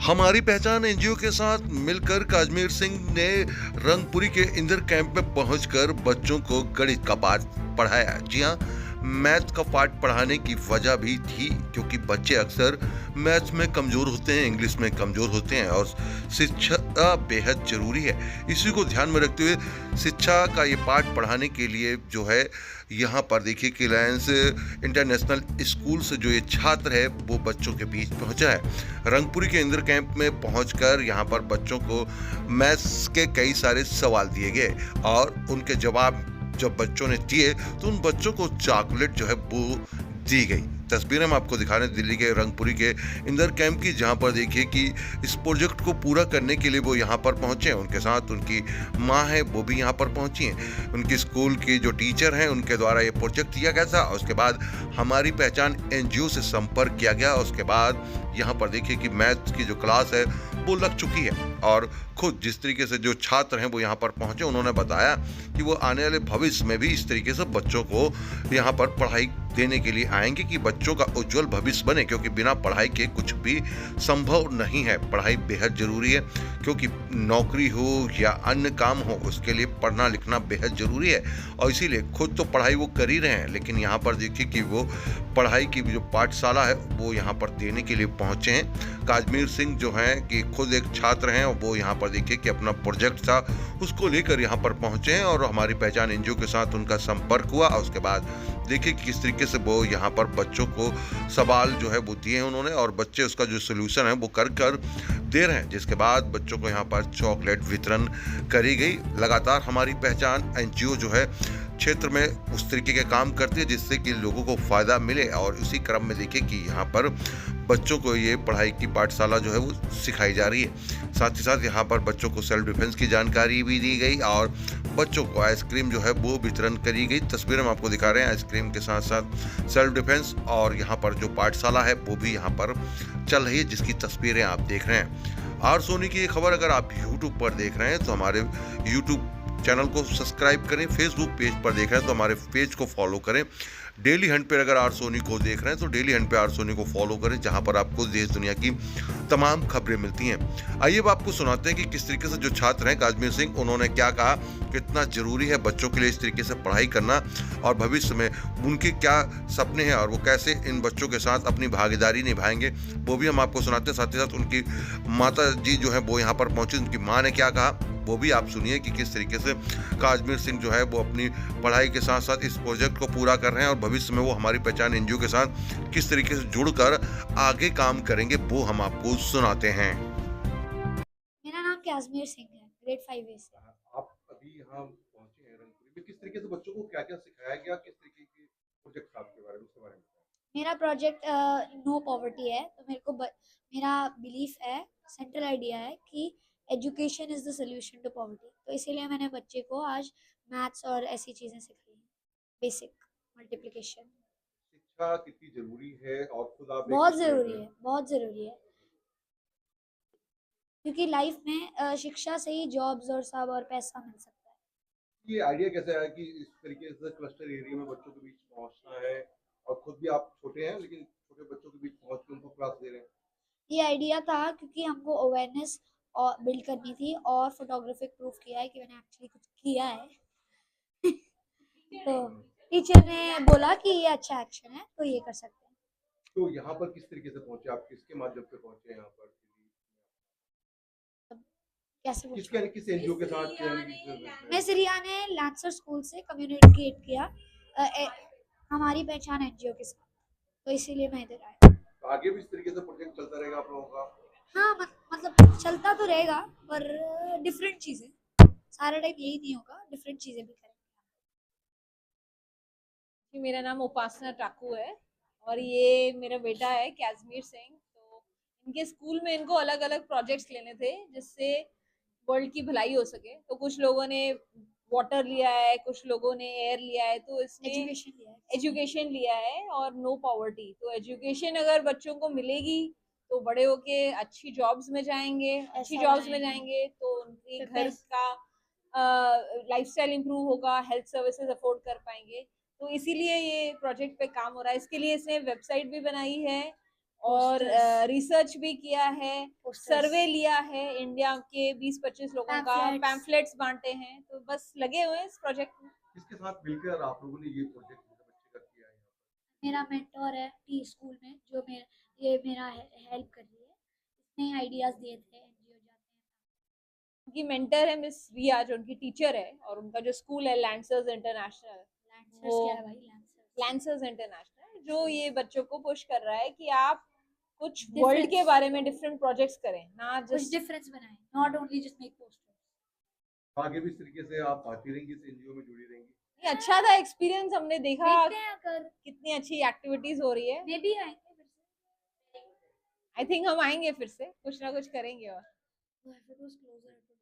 हमारी पहचान एनजीओ के साथ मिलकर काजमीर सिंह ने रंगपुरी के इंदर कैंप में पहुंचकर बच्चों को गणित का पाठ पढ़ाया। जी हाँ, मैथ का पाठ पढ़ाने की वजह भी थी क्योंकि बच्चे अक्सर मैथ्स में कमजोर होते हैं, इंग्लिश में कमजोर होते हैं और शिक्षा बेहद जरूरी है। इसी को ध्यान में रखते हुए शिक्षा का ये पाठ पढ़ाने के लिए जो है यहाँ पर देखिए कि रिलायंस इंटरनेशनल स्कूल से जो ये छात्र है वो बच्चों के बीच पहुंचा है। रंगपुरी के इंदर कैंप में पहुंचकर यहाँ पर बच्चों को मैथ्स के कई सारे सवाल दिए गए और उनके जवाब जब बच्चों ने दिए तो उन बच्चों को चॉकलेट जो है वो दी गई। तस्वीरें हम आपको दिखा रहे हैं दिल्ली के रंगपुरी के इंदर कैंप की, जहां पर देखिए कि इस प्रोजेक्ट को पूरा करने के लिए वो यहां पर पहुंचे हैं। उनके साथ उनकी मां है, वो भी यहां पर पहुंची हैं। उनकी स्कूल की जो टीचर हैं उनके द्वारा ये प्रोजेक्ट दिया गया था। उसके बाद हमारी पहचान एनजीओ से संपर्क किया गया। उसके बाद यहाँ पर देखिए कि मैथ्स की जो क्लास है वो लग चुकी है और खुद जिस तरीके से जो छात्र हैं वो यहाँ पर पहुंचे, उन्होंने बताया कि वो आने वाले भविष्य में भी इस तरीके से बच्चों को यहाँ पर पढ़ाई देने के लिए आएंगे कि बच्चों का उज्जवल भविष्य बने, क्योंकि बिना पढ़ाई के कुछ भी संभव नहीं है। पढ़ाई बेहद जरूरी है क्योंकि नौकरी हो या अन्य काम हो उसके लिए पढ़ना लिखना बेहद जरूरी है और इसीलिए खुद तो पढ़ाई वो कर ही रहे हैं, लेकिन यहाँ पर देखिए कि वो पढ़ाई की जो पाठशाला है वो यहाँ पर देने के लिए पहुंचे हैं। काजमीर सिंह जो हैं कि खुद एक छात्र हैं और वो यहाँ पर देखिए कि अपना प्रोजेक्ट था उसको लेकर यहाँ पर पहुंचे हैं और हमारी पहचान एनजीओ के साथ उनका संपर्क हुआ। उसके बाद देखिए कि किस तरीके से वो यहाँ पर बच्चों को सवाल जो है वो दिए हैं उन्होंने और बच्चे उसका जो सोल्यूशन है वो कर दे रहे हैं, जिसके बाद बच्चों को यहाँ पर चॉकलेट वितरण करी गई। लगातार हमारी पहचान एनजीओ जो है क्षेत्र में उस तरीके के काम करती है जिससे कि लोगों को फायदा मिले और उसी क्रम में देखिए कि यहाँ पर बच्चों को ये पढ़ाई की पाठशाला जो है वो सिखाई जा रही है। साथ ही साथ यहाँ पर बच्चों को सेल्फ डिफेंस की जानकारी भी दी गई और बच्चों को आइसक्रीम जो है वो वितरण करी गई। तस्वीर हम आपको दिखा रहे हैं आइसक्रीम के साथ साथ सेल्फ डिफेंस और यहाँ पर जो पाठशाला है वो भी यहाँ पर चल रही है, जिसकी तस्वीरें आप देख रहे हैं। आर सोनी की ये खबर अगर आप यूट्यूब पर देख रहे हैं तो हमारे यूट्यूब चैनल को सब्सक्राइब करें। फेसबुक पेज पर देख रहे हैं तो हमारे पेज को फॉलो करें। डेली हंट पर अगर आर सोनी को देख रहे हैं तो डेली हंट पे आर सोनी को फॉलो करें, जहां पर आपको देश दुनिया की तमाम खबरें मिलती हैं। आइए अब आपको सुनाते हैं कि किस तरीके से जो छात्र हैं काजमीर सिंह उन्होंने क्या कहा, कितना जरूरी है बच्चों के लिए इस तरीके से पढ़ाई करना और भविष्य में उनके क्या सपने हैं और वो कैसे इन बच्चों के साथ अपनी भागीदारी निभाएंगे, वो भी हम आपको सुनाते हैं। साथ ही साथ उनकी माता जी जो है वो यहाँ पर पहुंची, उनकी माँ ने क्या कहा वो भी आप सुनिए कि किस तरीके से काजमीर सिंह जो है वो अपनी पढ़ाई के साथ साथ इस प्रोजेक्ट को पूरा कर रहे हैं और भविष्य में वो हमारी पहचान एनजीओ के साथ किस तरीके से जुड़कर आगे काम करेंगे वो हम आपको सुनाते हैं। मेरा नाम काज़मीर सिंह है, ग्रेड 5 से। आप अभी यहाँ पहुंचे हैं रंगपुरी में, किस तरीके से बच्चों को क्या क्या सिखाया गया, किस तरीके के प्रोजेक्ट आपके बारे में उसके बारे में मेरा प्रोजेक्ट नो पॉवर्टी है, तो मेरा बिलीफ है, सेंट्रल आइडिया है कि education is the solution to poverty. तो इसीलिए मैंने बच्चे को आज मैथ्स और ऐसी चीज़ें सिखाई हैं, बेसिक मल्टीप्लिकेशन। शिक्षा कितनी जरूरी है और खुद आप एक बहुत स्टूडेंट ज़रूरी हैं, है, बहुत ज़रूरी है, क्योंकि लाइफ में शिक्षा से ही जॉब्स और सब और पैसा मिल सकता है। ये आइडिया कैसे आया कि इस तरीके से क्लस्टर एरिया में बच्चों के बीच पहुंचना है और खुद भी आप छोटे हैं लेकिन छोटे बच्चों के बीच पहुंच के उनको क्लास दे रहे हैं। ये आइडिया था क्योंकि हमको अवेयरनेस और बिल्ड करनी थी और फोटोग्राफिक प्रूफ किया है कि मैंने एक्चुअली कुछ किया है। तो टीचर ने बोला कि ये अच्छा एक्शन है तो ये कर सकते हैं। तो यहाँ पर किस तरीके से पहुंचे आप, किसके माध्यम से पहुंचे यहाँ पर, तब कैसे पूछ किसके किस एनजीओ के साथ मैं सिरिया ने लांसर स्कूल से कम्युनिकेट किया हमारी पहचान एनजीओ के साथ, तो इसीलिए मैं इधर आया। तो आगे भी इस तरीके से प्रोजेक्ट चलता रहेगा आप लोगों का? हाँ मतलब चलता तो रहेगा पर डिफरेंट चीजें, सारा टाइम यही नहीं होगा, डिफरेंट चीजें भी करेंगे। जी, मेरा नाम उपासना टाकू है और ये मेरा बेटा है काजमीर सिंह। तो इनके स्कूल में इनको अलग अलग प्रोजेक्ट्स लेने थे जिससे वर्ल्ड की भलाई हो सके। तो कुछ लोगों ने वाटर लिया है, कुछ लोगों ने एयर लिया है, तो इसमें एजुकेशन लिया है और नो पॉवर्टी। तो एजुकेशन अगर बच्चों को मिलेगी तो बड़े होके अच्छी जॉब्स में जाएंगे, अच्छी जॉब्स में जाएंगे तो उनके घर का लाइफस्टाइल इंप्रूव होगा, हेल्थ सर्विसेज अफोर्ड कर पाएंगे। तो इसीलिए ये प्रोजेक्ट पे काम हो रहा है। इसके लिए इसने वेबसाइट भी बनाई है और Posters. रिसर्च भी किया है, Posters. सर्वे लिया है इंडिया के 20-25 लोगों का, Pamphlets. पैम्फलेट्स बांटे हैं, तो बस लगे हुए हैं इस प्रोजेक्ट में। किसके साथ मिलकर आप लोगों ने ये प्रोजेक्ट बच्चे का किया है? मेरा मेंटोर है टी स्कूल में, जो मेरा हेल्प कर रही है। इसने आइडियाज दिए थे, एनजीओ जाते हैं। उनकी मेंटर है मिस रिया, जो उनकी टीचर है, और उनका जो स्कूल है लैंसर्स इंटरनेशनल, लैंसर्स वो क्या है भाई? लैंसर्स इंटरनेशनल, जो ये बच्चों को पुश कर रहा है कि आप कुछ Difference. वर्ल्ड के बारे में डिफरेंट प्रोजेक्ट्स करें, ना कुछ जस्ट डिफरेंस बनाए, not only just make posters. आगे भी इस तरीके से आप आती रहेंगी, इस एनजीओ में जुड़ी रहेंगी? ये अच्छा था एक्सपीरियंस, हमने देखा देखते हैं अगर कितनी अच्छी एक्टिविटीज हो रही है। मे बी आएंगे फिर से। आई थिंक हम आएंगे फिर से, कुछ ना कुछ करेंगे और Whoever was closer to